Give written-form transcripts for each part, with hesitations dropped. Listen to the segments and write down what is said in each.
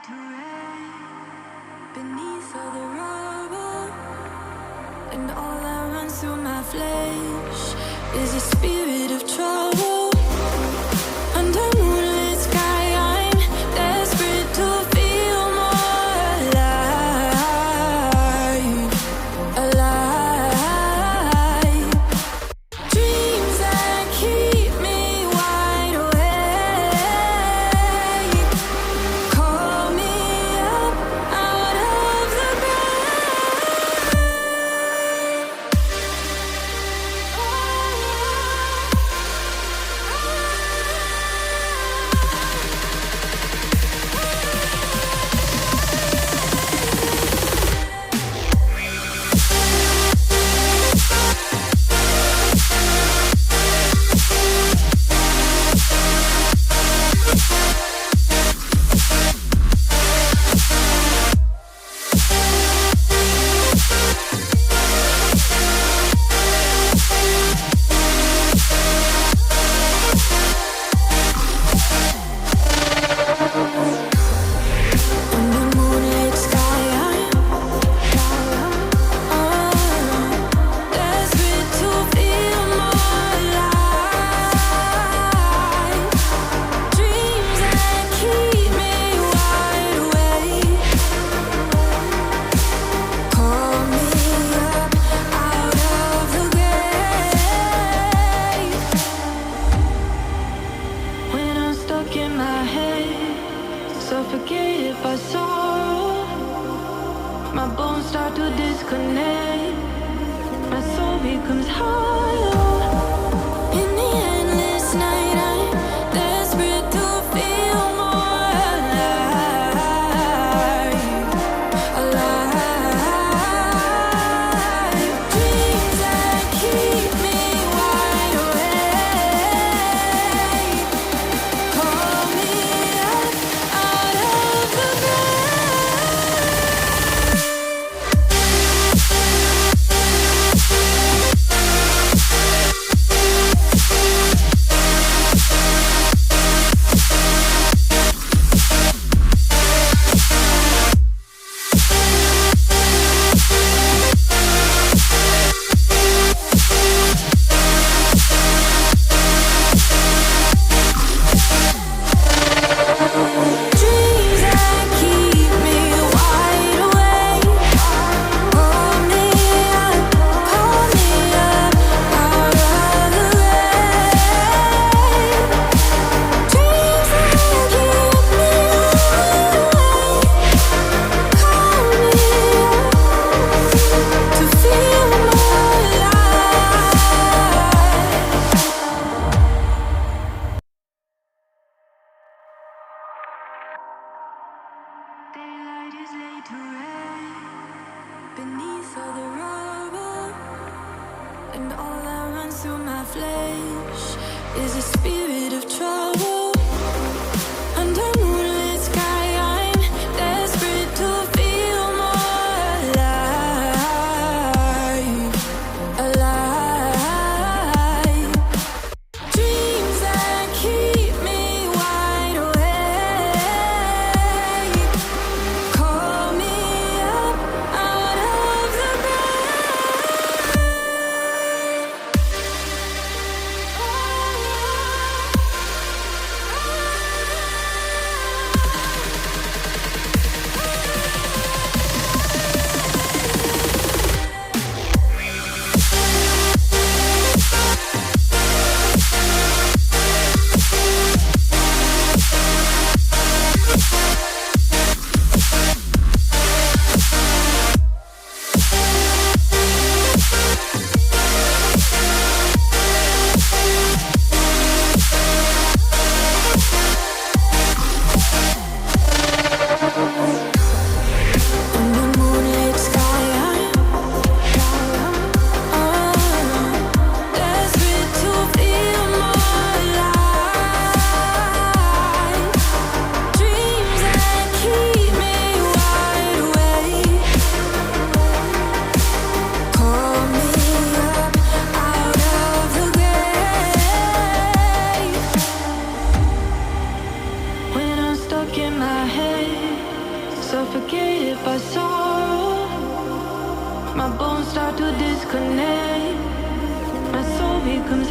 to rain beneath all the rubble, and all that runs through my flesh is a spirit of trouble. Under moonlit sky, I'm desperate to feel more alive, alive. Dreams that keep me wide awake, call me up out of the bed. Under moonlit sky, I'm desperate to feel more alive. Dreams that keep me wide awake, call me up out of the grave. When I'm stuck in my head, suffocated by sorrow, my bones start to disconnect, my soul becomes hollow. In the endless night, I'm desperate to feel more alive, alive. Dreams that keep me wide awake, call me up out of the dreams that keep me wide awake, call me up out of the grave. Dreams that keep me wide awake, call me up to feel more alive. Daylight is laid to rest beneath all the rubble, and all that runs through my flesh is a spirit of trouble. Under moonlit sky, I'm desperate to feel more alive, alive. Dreams that keep me wide awake, call me up out of the bed.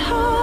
heart.